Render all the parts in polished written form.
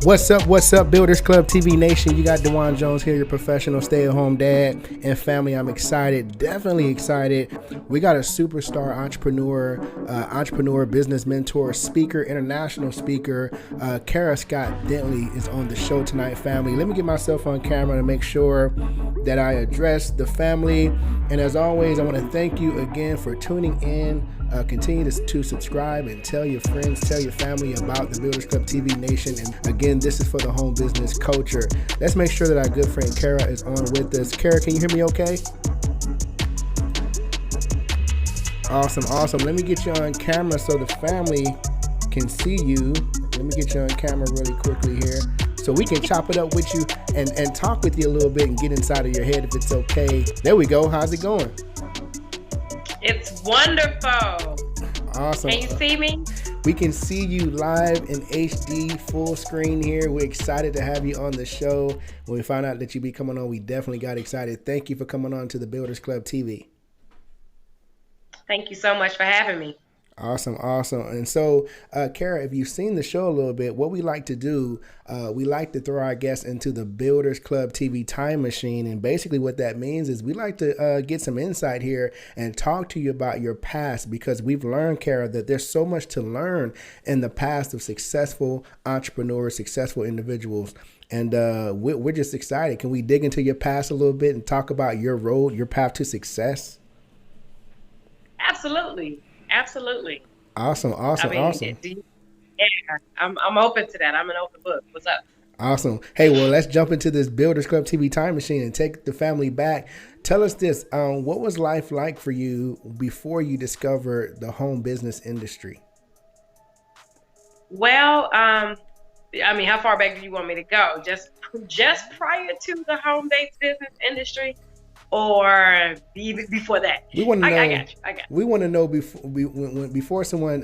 What's up, Builders Club TV Nation? You got DeJuan Jones here, your professional stay-at-home dad and family. I'm excited, definitely excited. We got a superstar entrepreneur, business mentor, speaker, international speaker. Kara Scott Dentley is on the show tonight, family. Let me get myself on camera to make sure that I address the family. And as always, I want to thank you again for tuning in. Continue to subscribe and tell your friends, tell your family about the Builders Club TV Nation. And again, this is for the home business culture. Let's make sure that our good friend Kara is on with us. Kara, can you hear me okay? Awesome. Let me get you on camera so the family can see you. Let me get you on camera really quickly here so we can chop it up with you and talk with you a little bit and get inside of your head if it's okay. There we go. How's it going? It's wonderful. Awesome. Can you see me? We can see you live in HD, full screen here. We're excited to have you on the show. When we found out that you'd be coming on, we definitely got excited. Thank you for coming on to the Builders Club TV. Thank you so much for having me. Awesome. And so, Kara, if you've seen the show a little bit, what we like to do, we like to throw our guests into the Builders Club TV time machine. And basically what that means is we like to get some insight here and talk to you about your past, because we've learned, Kara, that there's so much to learn in the past of successful entrepreneurs, successful individuals. And we're just excited. Can we dig into your past a little bit and talk about your road, your path to success? Absolutely. Awesome. Yeah, I'm open to that. I'm an open book. What's up? Awesome. Hey, well, let's jump into this Builders Club TV time machine and take the family back. Tell us this. What was life like for you before you discovered the home business industry? Well, how far back do you want me to go? Just prior to the home-based business industry? Or before that? We want to know. I got you. We want to know before someone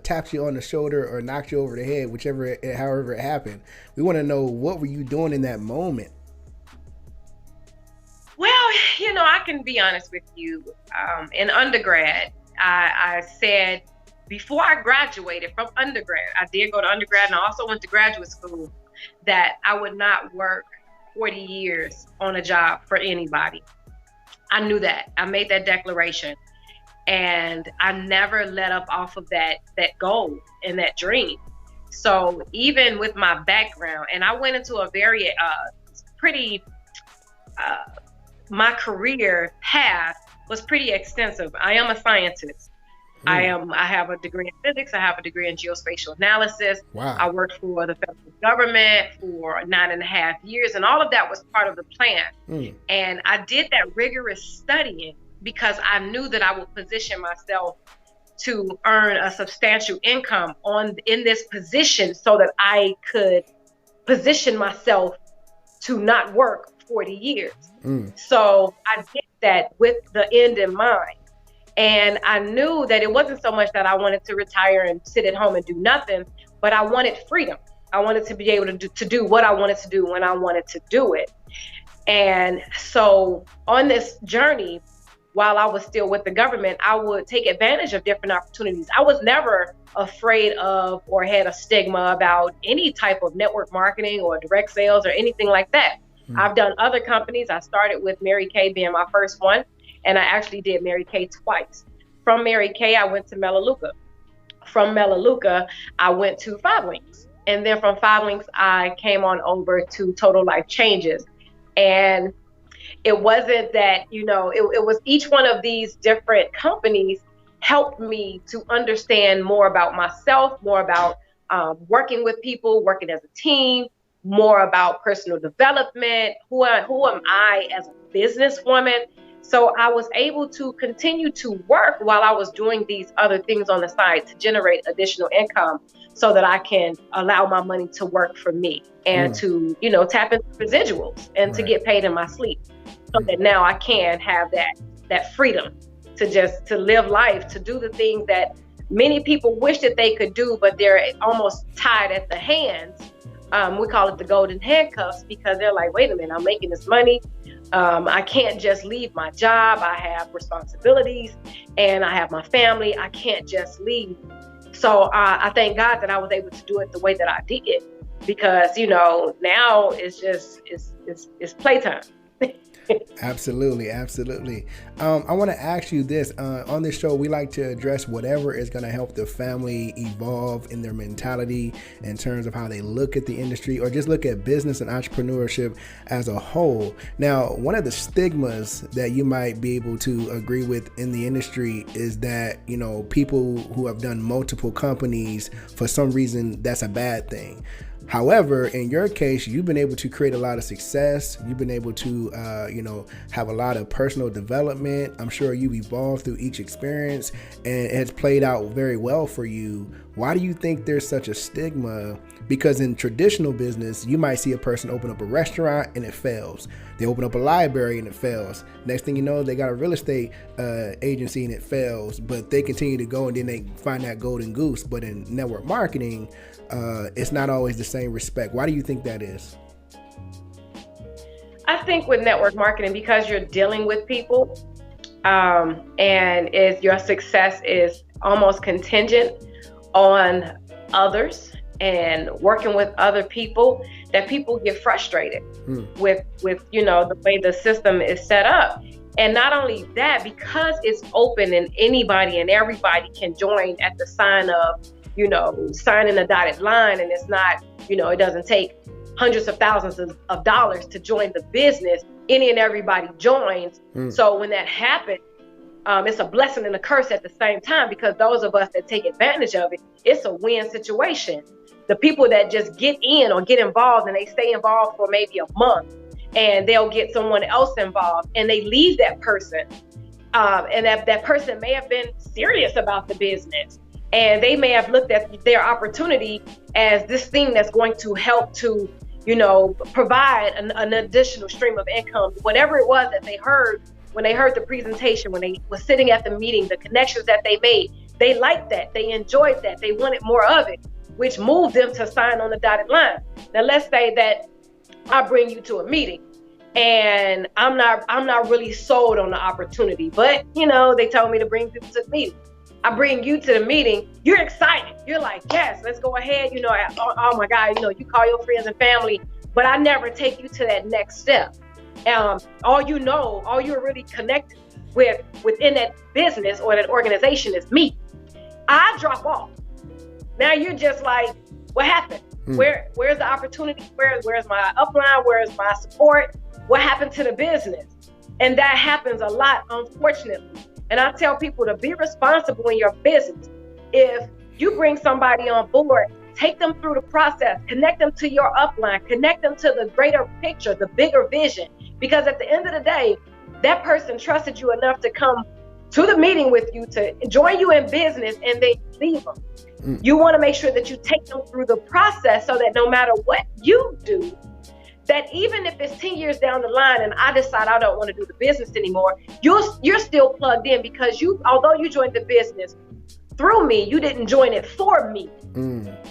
taps you on the shoulder or knocks you over the head, however it happened. We want to know, what were you doing in that moment? Well, I can be honest with you. In undergrad, I said before I graduated from undergrad, I did go to undergrad and I also went to graduate school, that I would not work 40 years on a job for anybody. I knew that. I made that declaration, and I never let up off of that goal and that dream. So even with my background, and I went into a very my career path was pretty extensive. I am a scientist. I have a degree in physics. I have a degree in geospatial analysis. Wow. I worked for the federal government for 9.5 years, and all of that was part of the plan. And I did that rigorous studying because I knew that I would position myself to earn a substantial income in this position so that I could position myself to not work 40 years. So I did that with the end in mind. And I knew that it wasn't so much that I wanted to retire and sit at home and do nothing, but I wanted freedom. I wanted to be able to do what I wanted to do when I wanted to do it. And so on this journey, while I was still with the government, I would take advantage of different opportunities. I was never afraid of or had a stigma about any type of network marketing or direct sales or anything like that. I've done other companies. I started with Mary Kay being my first one. And I actually did Mary Kay twice. From Mary Kay, I went to Melaleuca. From Melaleuca, I went to 5 Links. And then from 5 Links, I came on over to Total Life Changes. And it wasn't that, it was each one of these different companies helped me to understand more about myself, more about working with people, working as a team, more about personal development. Who am I as a businesswoman? So I was able to continue to work while I was doing these other things on the side to generate additional income so that I can allow my money to work for me and to, tap into residuals and to get paid in my sleep, so that now I can have that freedom to live life, to do the things that many people wish that they could do, but they're almost tied at the hands. We call it the golden handcuffs, because they're like, wait a minute, I'm making this money. I can't just leave my job. I have responsibilities and I have my family. I can't just leave. So I thank God that I was able to do it the way that I did. because, you know, now it's just, it's playtime. Absolutely. I want to ask you this. On this show, we like to address whatever is going to help the family evolve in their mentality in terms of how they look at the industry, or just look at business and entrepreneurship as a whole. Now, one of the stigmas that you might be able to agree with in the industry is that, you know, people who have done multiple companies, for some reason, that's a bad thing. However, in your case, you've been able to create a lot of success. You've been able to, have a lot of personal development. I'm sure you've evolved through each experience, and it has played out very well for you. Why do you think there's such a stigma? Because in traditional business, you might see a person open up a restaurant and it fails. They open up a library and it fails. Next thing you know, they got a real estate agency and it fails, but they continue to go and then they find that golden goose. But in network marketing, it's not always the same respect. Why do you think that is? I think with network marketing, because you're dealing with people, and your success is almost contingent on others and working with other people, that people get frustrated with you know, the way the system is set up. And not only that, because it's open and anybody and everybody can join at the sign of, you know, signing a dotted line, and it's not, you know, it doesn't take hundreds of thousands of dollars to join the business. Any and everybody joins. So when that happens, it's a blessing and a curse at the same time, because those of us that take advantage of it, it's a win situation. The people that just get in or get involved and they stay involved for maybe a month, and they'll get someone else involved and they leave that person. And that person may have been serious about the business, and they may have looked at their opportunity as this thing that's going to help to, you know, provide an additional stream of income. Whatever it was that they heard when they heard the presentation, when they were sitting at the meeting, the connections that they made, they liked that, they enjoyed that, they wanted more of it, which moved them to sign on the dotted line. Now, let's say that I bring you to a meeting and I'm not really sold on the opportunity, but, you know, they told me to bring people to the meeting. I bring you to the meeting, you're excited. You're like, yes, let's go ahead. You know, oh my God, you know, you call your friends and family, but I never take you to that next step. All you're really connected with within that business or that organization is me. I drop off. Now you're just like, what happened? Where's the opportunity? Where's my upline? Where's my support? What happened to the business? And that happens a lot, unfortunately. And I tell people to be responsible in your business. If you bring somebody on board, take them through the process, connect them to your upline, connect them to the greater picture, the bigger vision. Because at the end of the day, that person trusted you enough to come to the meeting with you, to join you in business, and they leave them. You want to make sure that you take them through the process so that no matter what you do, that even if it's 10 years down the line and I decide I don't want to do the business anymore, you're still plugged in, because although you joined the business through me, you didn't join it for me.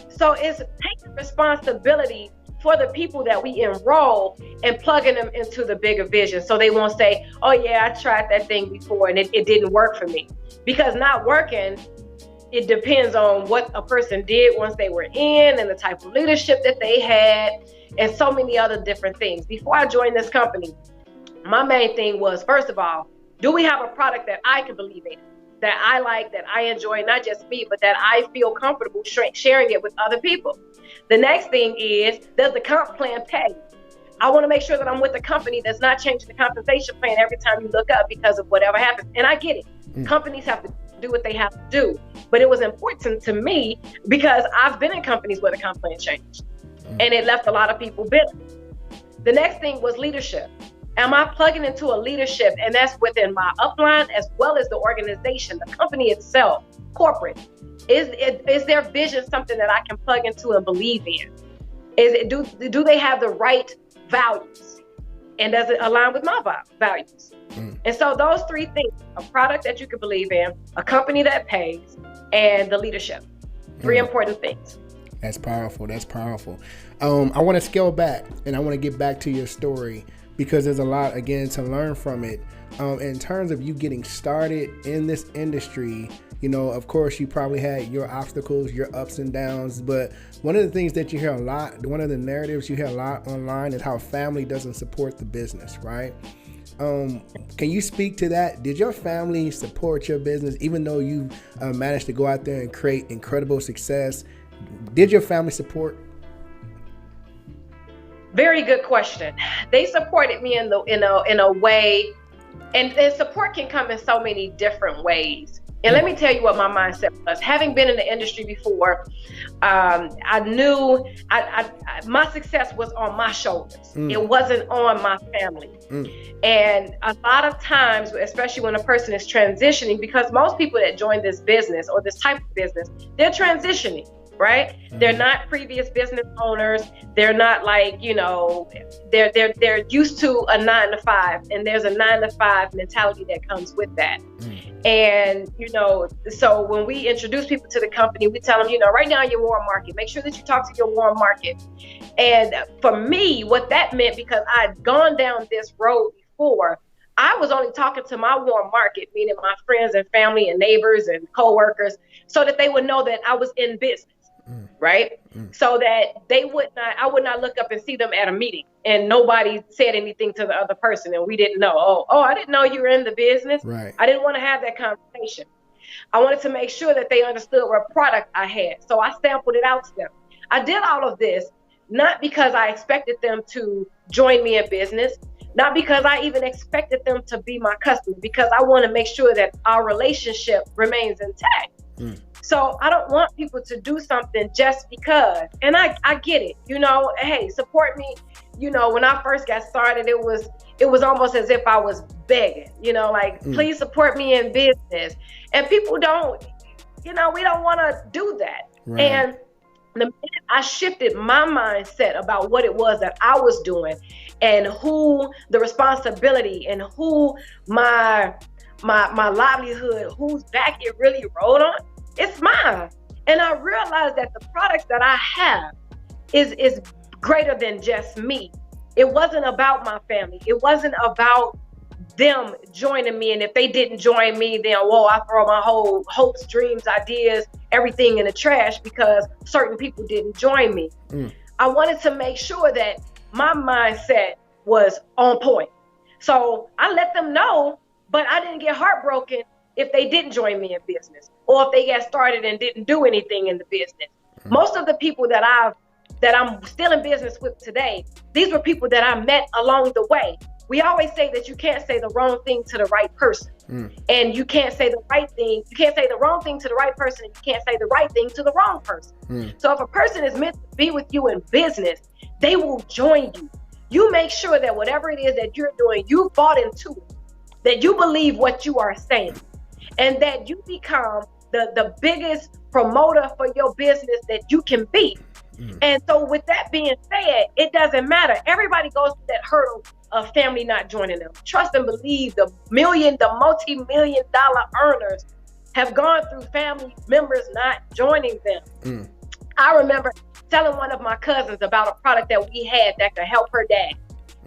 So it's taking responsibility for the people that we enroll and plugging them into the bigger vision, so they won't say, oh yeah, I tried that thing before and it didn't work for me. Because not working, it depends on what a person did once they were in, and the type of leadership that they had, and so many other different things. Before I joined this company, my main thing was, first of all, do we have a product that I can believe in, that I like, that I enjoy, not just me, but that I feel comfortable sharing it with other people? The next thing is, does the comp plan pay? I want to make sure that I'm with a company that's not changing the compensation plan every time you look up because of whatever happens. And I get it. Companies have to do what they have to do. But it was important to me because I've been in companies where the comp plan changed and it left a lot of people bitter. The next thing was leadership. Am I plugging into a leadership? And that's within my upline as well as the organization, the company itself, corporate. Is their vision something that I can plug into and believe in? Do they have the right values? And does it align with my values? And so those three things: a product that you can believe in, a company that pays, and the leadership. Three important things. That's powerful. That's powerful. I want to scale back and I want to get back to your story, because there's a lot, again, to learn from it. In terms of you getting started in this industry, You know, of course, you probably had your obstacles, your ups and downs, but one of the things that you hear a lot, one of the narratives you hear a lot online is how family doesn't support the business, right? Can you speak to that? Did your family support your business, even though you managed to go out there and create incredible success? Did your family support? Very good question. They supported me in a way, and support can come in so many different ways. And let me tell you what my mindset was. Having been in the industry before, I knew my success was on my shoulders. It wasn't on my family. And a lot of times, especially when a person is transitioning, because most people that join this business or this type of business, they're transitioning, right? They're not previous business owners. They're not like, you know, they're used to a 9-to-5, and there's a 9-to-5 mentality that comes with that. And, you know, so when we introduce people to the company, we tell them, you know, right now your warm market, make sure that you talk to your warm market. And for me, what that meant, because I'd gone down this road before, I was only talking to my warm market, meaning my friends and family and neighbors and coworkers, so that they would know that I was in business. Right? So that I would not look up and see them at a meeting and nobody said anything to the other person and we didn't know, oh, I didn't know you were in the business. Right. I didn't want to have that conversation. I wanted to make sure that they understood what product I had. So I sampled it out to them. I did all of this, not because I expected them to join me in business, not because I even expected them to be my customer, because I want to make sure that our relationship remains intact. So I don't want people to do something just because. And I get it, you know, hey, support me. You know, when I first got started, it was almost as if I was begging, you know, like, please support me in business. And people don't, you know, we don't want to do that. Right. And the minute I shifted my mindset about what it was that I was doing and who the responsibility and who my livelihood, whose back it really rolled on, it's mine. And I realized that the products that I have is greater than just me. It wasn't about my family. It wasn't about them joining me. And if they didn't join me, then, whoa, I throw my whole hopes, dreams, ideas, everything in the trash because certain people didn't join me. I wanted to make sure that my mindset was on point. So I let them know, but I didn't get heartbroken if they didn't join me in business or if they got started and didn't do anything in the business. Most of the people that I'm still in business with today, these were people that I met along the way. We always say that you can't say the wrong thing to the right person. And you can't say the right thing. You can't say the wrong thing to the right person. And you can't say the right thing to the wrong person. So if a person is meant to be with you in business, they will join you. You make sure that whatever it is that you're doing, you bought into it, that you believe what you are saying, and that you become the biggest promoter for your business that you can be. And so with that being said, it doesn't matter. Everybody goes through that hurdle of family not joining them. Trust and believe the multi-million dollar earners have gone through family members not joining them. I remember telling one of my cousins about a product that we had that could help her dad.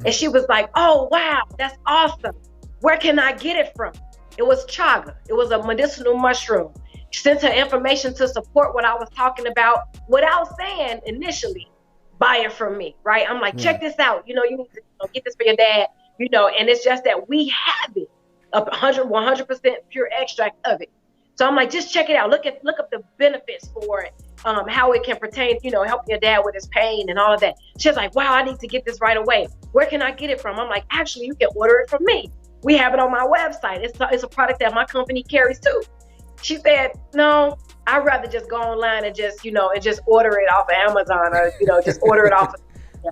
And she was like, oh, wow, that's awesome. Where can I get it from? It was chaga. It was a medicinal mushroom. She sent her information to support what I was talking about without saying initially, buy it from me, right? I'm like, check this out. You know, you need to get this for your dad, you know, and it's just that we have it, 100% pure extract of it. So I'm like, just check it out. Look up the benefits for it, how it can pertain, you know, helping your dad with his pain and all of that. She's like, wow, I need to get this right away. Where can I get it from? I'm like, actually, you can order it from me. We have it on my website. It's a product that my company carries too. She said, no, I'd rather just go online and just, you know, and just order it off of Amazon or, you know, just order it off.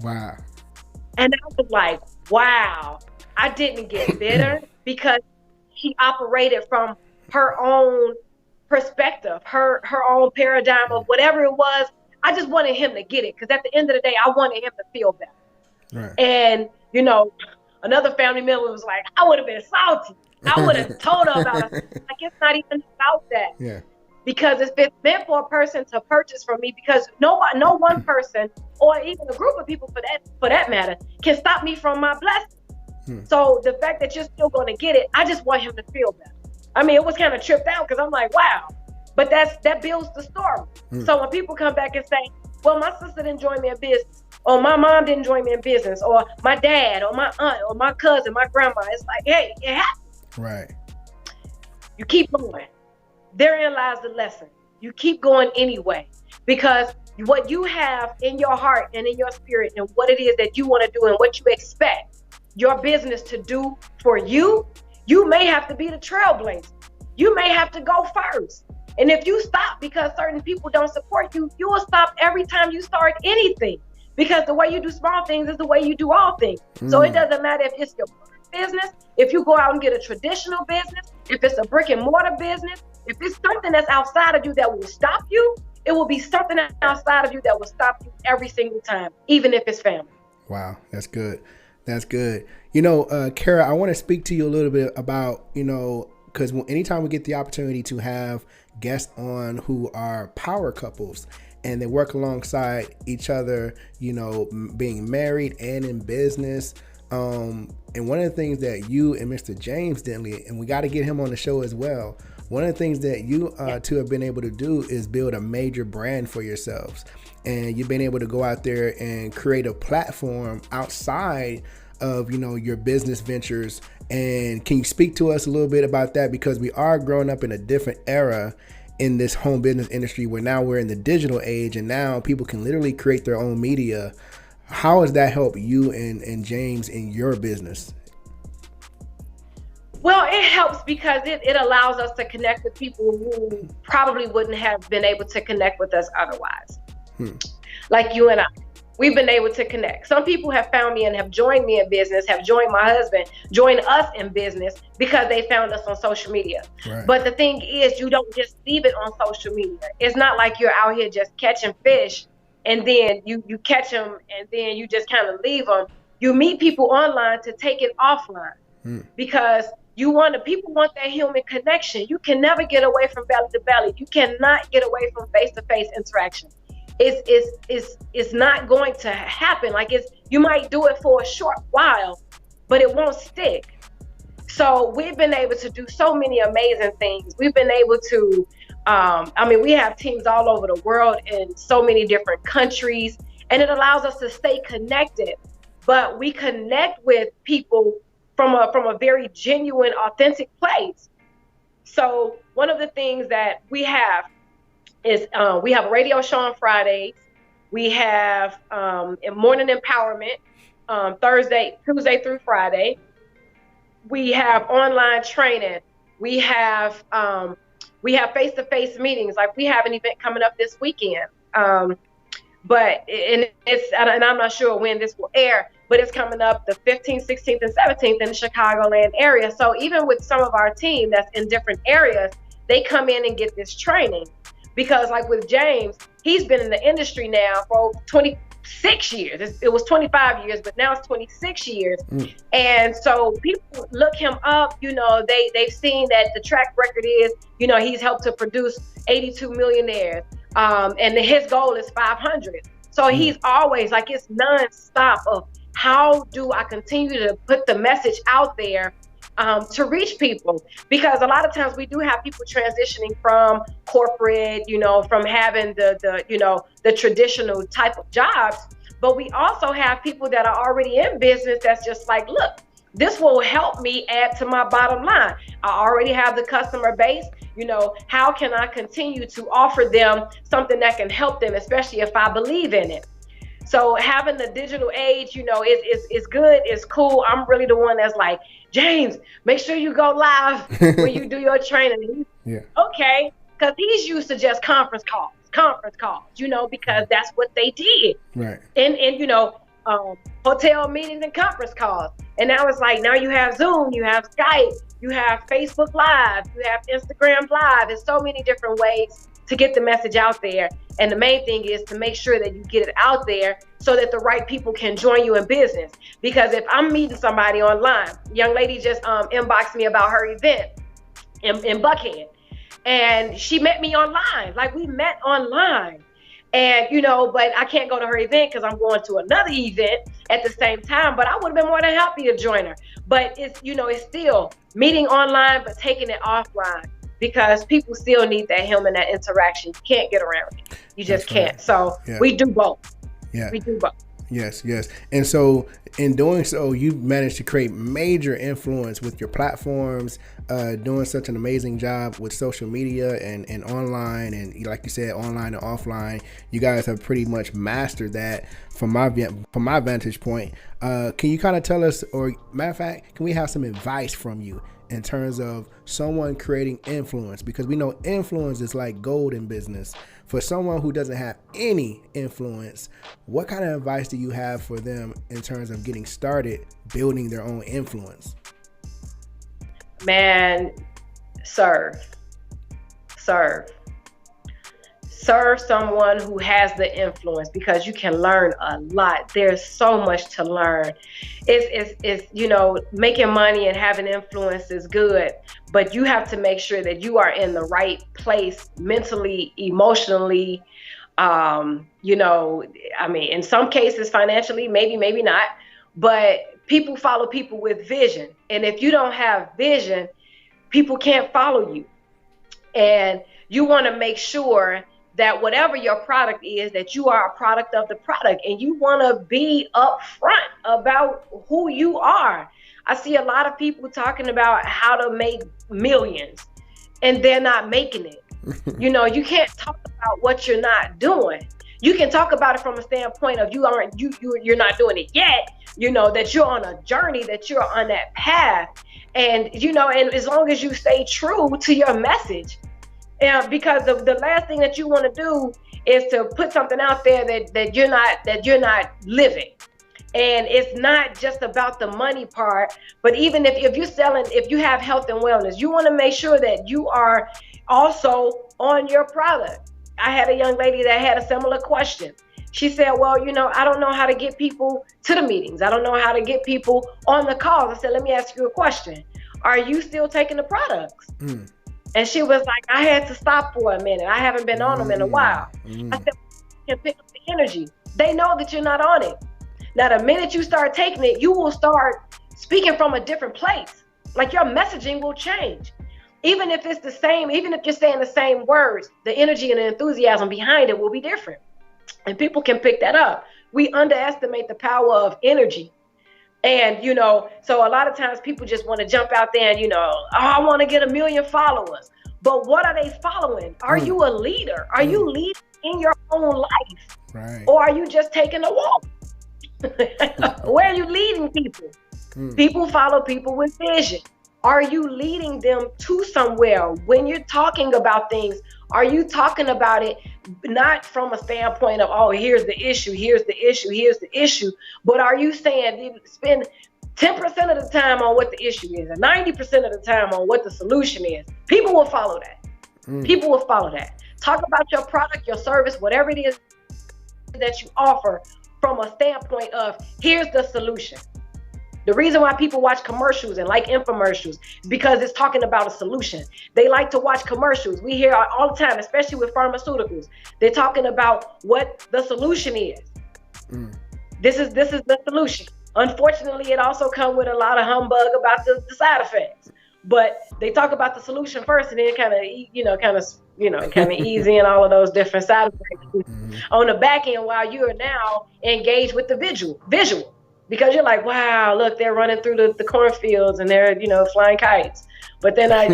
Wow. And I was like, wow, I didn't get bitter because she operated from her own perspective, her own paradigm of whatever it was. I just wanted him to get it because at the end of the day, I wanted him to feel better. Right. And, you know, another family member was like, I would have been salty. I would have told her about it. Like, it's not even about that. Yeah. Because if it's meant for a person to purchase from me, because no one person or even a group of people for that matter can stop me from my blessing. So the fact that you're still going to get it, I just want him to feel better. I mean, it was kind of tripped out because I'm like, wow. But that builds the story. So when people come back and say, well, my sister didn't join me in business, or my mom didn't join me in business, or my dad, or my aunt, or my cousin, my grandma, it's like, hey, it happened. Right. You keep going. Therein lies the lesson. You keep going anyway, because what you have in your heart and in your spirit and what it is that you want to do and what you expect your business to do for you, you may have to be the trailblazer. You may have to go first. And if you stop because certain people don't support you, you will stop every time you start anything, because the way you do small things is the way you do all things. So it doesn't matter if it's your business, if you go out and get a traditional business, if it's a brick and mortar business, if it's something that's outside of you that will stop you, it will be something outside of you that will stop you every single time, even if it's family. Wow, that's good. That's good. You know, Kara, I want to speak to you a little bit about, you know, because anytime we get the opportunity to have guests on who are power couples and they work alongside each other, you know, being married and in business. And one of the things that you and Mr. James Dentley, and we got to get him on the show as well. One of the things that you two have been able to do is build a major brand for yourselves. And you've been able to go out there and create a platform outside of, you know, your business ventures. And can you speak to us a little bit about that? Because we are growing up in a different era in this home business industry, where now we're in the digital age and now people can literally create their own media. How has that helped you and James in your business? Well, it helps because it allows us to connect with people who probably wouldn't have been able to connect with us otherwise. Like you and I. We've been able to connect. Some people have found me and have joined me in business, have joined my husband, joined us in business because they found us on social media. Right. But the thing is, you don't just leave it on social media. It's not like you're out here just catching fish and then you catch them and then you just kind of leave them. You meet people online to take it offline because people want that human connection. You can never get away from belly to belly. You cannot get away from face-to-face interaction. It's not going to happen. Like you might do it for a short while, but it won't stick. So we've been able to do so many amazing things. We've been able to, we have teams all over the world in so many different countries, and it allows us to stay connected. But we connect with people from a very genuine, authentic place. So one of the things that we have is we have a radio show on Fridays. We have morning empowerment Tuesday through Friday. We have online training. We have face-to-face meetings. Like we have an event coming up this weekend. And I'm not sure when this will air, but it's coming up the 15th, 16th, and 17th in the Chicagoland area. So even with some of our team that's in different areas, they come in and get this training. Because like with James, he's been in the industry now for over 26 years. It was 25 years, but now it's 26 years. And so people look him up, you know, they've seen that the track record is, you know, he's helped to produce 82 millionaires. And his goal is 500. So he's always like, it's nonstop of how do I continue to put the message out there to reach people, because a lot of times we do have people transitioning from corporate, you know, from having the traditional type of jobs, but we also have people that are already in business that's just like, look, this will help me add to my bottom line. I already have the customer base, you know, how can I continue to offer them something that can help them, especially if I believe in it. So having the digital age, you know, is good, it's cool. I'm really the one that's like, James, make sure you go live when you do your training. Yeah. Okay, because he's used to just conference calls, you know, because that's what they did. Right. And you know, hotel meetings and conference calls. And now it's like, now you have Zoom, you have Skype, you have Facebook Live, you have Instagram Live. There's so many different ways to get the message out there. And the main thing is to make sure that you get it out there so that the right people can join you in business. Because if I'm meeting somebody online, young lady just inboxed me about her event in Buckhead, and she met me online. Like we met online. And, but I can't go to her event because I'm going to another event at the same time. But I would have been more than happy to join her. But it's still meeting online, but taking it offline, because people still need that human, that interaction. You can't get around it. You just can't. So we do both. Yeah. We do both. Yes. And so in doing so, you've managed to create major influence with your platforms, doing such an amazing job with social media and online. And like you said, online and offline, you guys have pretty much mastered that from my vantage point. Can you kind of tell us, or matter of fact, can we have some advice from you in terms of someone creating influence? Because we know influence is like gold in business. For someone who doesn't have any influence, what kind of advice do you have for them in terms of getting started building their own influence? Man, serve someone who has the influence, because you can learn a lot. There's so much to learn. It's making money and having influence is good, but you have to make sure that you are in the right place mentally, emotionally, in some cases financially, maybe not, but people follow people with vision. And if you don't have vision, people can't follow you. And you want to make sure that whatever your product is, that you are a product of the product, and you want to be upfront about who you are. I see a lot of people talking about how to make millions, and they're not making it. You can't talk about what you're not doing. You can talk about it from a standpoint of you're not doing it yet, that you're on a journey, that you're on that path. And, and as long as you stay true to your message, because the last thing that you want to do is to put something out there that you're not living. And it's not just about the money part, but even if you have health and wellness, you want to make sure that you are also on your product. I had a young lady that had a similar question. She said, well, I don't know how to get people to the meetings. I don't know how to get people on the calls. I said, let me ask you a question. Are you still taking the products? And she was like, I had to stop for a minute. I haven't been on them in a while. I said, you can pick up the energy. They know that you're not on it. Now, the minute you start taking it, you will start speaking from a different place. Like your messaging will change. Even if it's the same, even if you're saying the same words, the energy and the enthusiasm behind it will be different. And people can pick that up. We underestimate the power of energy. And, so a lot of times people just want to jump out there and, I want to get 1 million followers. But what are they following? Are you a leader? Are you leading in your own life? Right. Or are you just taking a walk? Where are you leading people? People follow people with vision. Are you leading them to somewhere? When you're talking about things, are you talking about it not from a standpoint of, oh, here's the issue, but are you saying spend 10% of the time on what the issue is and 90% of the time on what the solution is? People will follow that. People will follow that. Talk about your product, your service, whatever it is that you offer from a standpoint of, here's the solution. The reason why people watch commercials and like infomercials is because it's talking about a solution. They like to watch commercials. We hear all the time, especially with pharmaceuticals. They're talking about what the solution is. This is the solution. Unfortunately, it also comes with a lot of humbug about the side effects. But they talk about the solution first, and then kind of ease in all of those different side effects on the back end, while you are now engaged with the visual. Because you're like, wow, look, they're running through the cornfields and they're, flying kites. But then about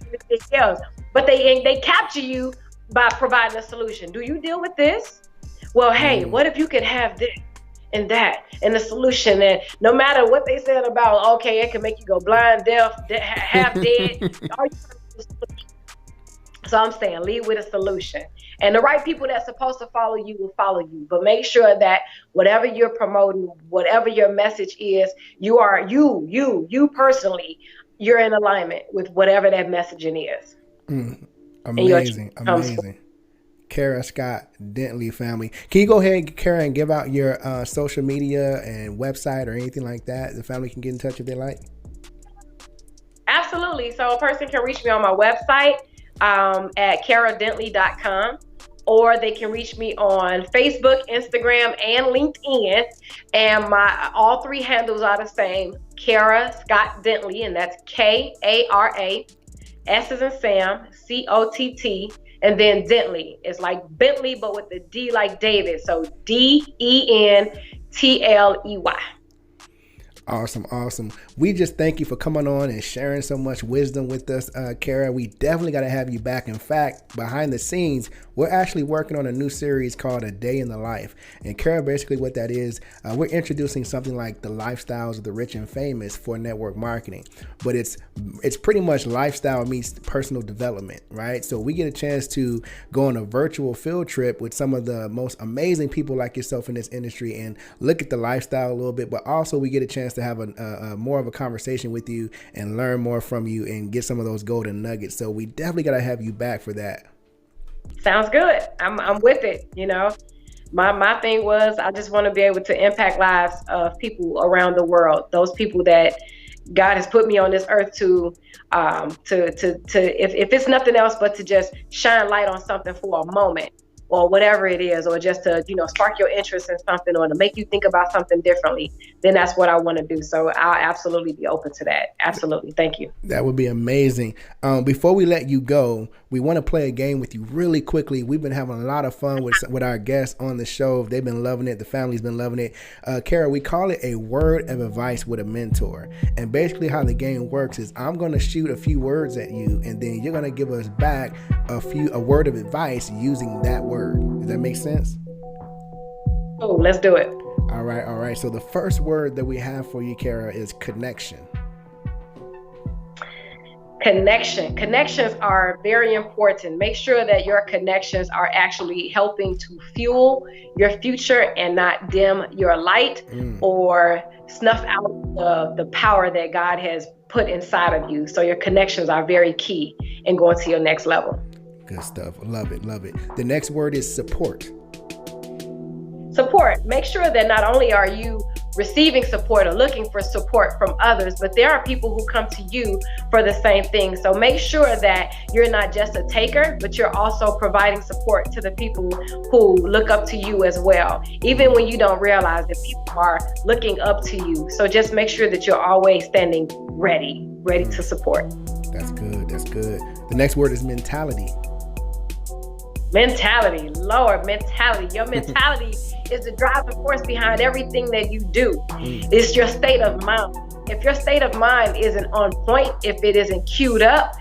everything else. But they capture you by providing a solution. Do you deal with this? Well, hey, what if you could have this and that and the solution? And no matter what they said about, okay, it can make you go blind, deaf, half dead. So I'm saying, lead with a solution. And the right people that's supposed to follow you will follow you. But make sure that whatever you're promoting, whatever your message is, you are you personally, you're in alignment with whatever that messaging is. Amazing. Kara Scott Dentley, family. Can you go ahead, Kara, and give out your social media and website or anything like that? The family can get in touch if they like. Absolutely. So a person can reach me on my website at karadentley.com. or they can reach me on Facebook, Instagram, and LinkedIn. And my all three handles are the same: Kara Scott Dentley, and that's Kara, S as in Sam, Cott, and then Dentley. It's like Bentley, but with the D like David. So Dentley. Awesome. We just thank you for coming on and sharing so much wisdom with us, Kara. We definitely got to have you back. In fact, behind the scenes, we're actually working on a new series called A Day in the Life. And Kara, basically what that is, we're introducing something like the lifestyles of the rich and famous for network marketing. But it's pretty much lifestyle meets personal development, right? So we get a chance to go on a virtual field trip with some of the most amazing people like yourself in this industry and look at the lifestyle a little bit, but also we get a chance to have a more of a conversation with you and learn more from you and get some of those golden nuggets. So we definitely got to have you back for that. Sounds good. I'm with it. You know, my thing was, I just want to be able to impact lives of people around the world. Those people that God has put me on this earth to if it's nothing else but to just shine light on something for a moment, or whatever it is, or just to, spark your interest in something, or to make you think about something differently, then that's what I want to do. So I'll absolutely be open to that. Absolutely. Thank you. That would be amazing. Before we let you go, we want to play a game with you really quickly. We've been having a lot of fun with our guests on the show. They've been loving it. The family's been loving it. Kara, we call it a word of advice with a mentor. And basically how the game works is I'm going to shoot a few words at you, and then you're going to give us back a word of advice using that word. Does that make sense? Oh, let's do it. All right. So the first word that we have for you, Kara, is connection. Connection. Connections are very important. Make sure that your connections are actually helping to fuel your future and not dim your light or snuff out the power that God has put inside of you. So your connections are very key in going to your next level. Good stuff. Love it. The next word is support. Support. Make sure that not only are you receiving support or looking for support from others, but there are people who come to you for the same thing. So make sure that you're not just a taker, but you're also providing support to the people who look up to you as well, even when you don't realize that people are looking up to you. So just make sure that you're always standing ready to support. That's good. The next word is mentality. Mentality. Your mentality is the driving force behind everything that you do. It's your state of mind. If your state of mind isn't on point, if it isn't queued up,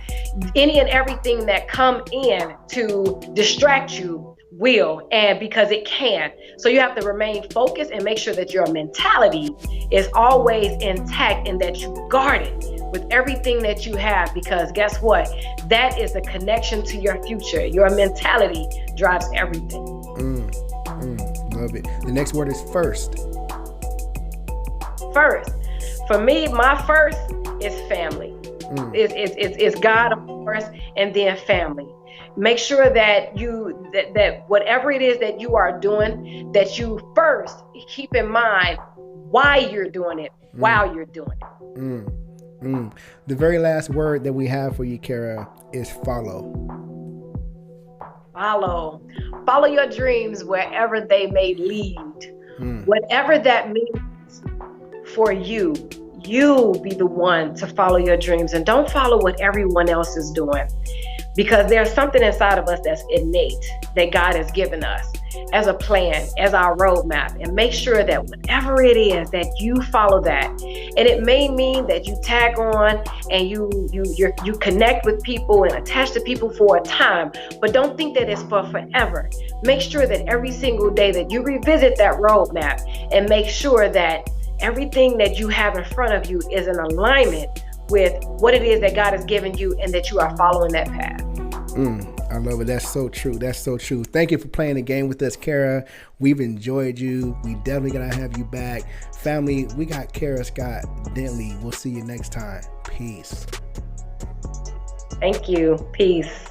any and everything that come in to distract you will, and because it can. So you have to remain focused and make sure that your mentality is always intact and that you guard it with everything that you have, because guess what? That is the connection to your future. Your mentality drives everything. Love it. The next word is first. First. For me, my first is family. It's God, of course, and then family. Make sure that that whatever it is that you are doing, that you first keep in mind why you're doing it while you're doing it. The very last word that we have for you, Kara, is follow. Follow your dreams wherever they may lead. Whatever that means for you, you be the one to follow your dreams, and don't follow what everyone else is doing, because there's something inside of us that's innate that God has given us as a plan, as our roadmap. And make sure that whatever it is that you follow that. And it may mean that you tag on and you connect with people and attach to people for a time, but don't think that it's for forever. Make sure that every single day that you revisit that roadmap and make sure that everything that you have in front of you is in alignment with what it is that God has given you, and that you are following that path. I love it. That's so true. Thank you for playing the game with us, Kara. We've enjoyed you. We definitely gonna have you back. Family, we got Kara Scott Dentley. We'll see you next time. Peace. Thank you. Peace.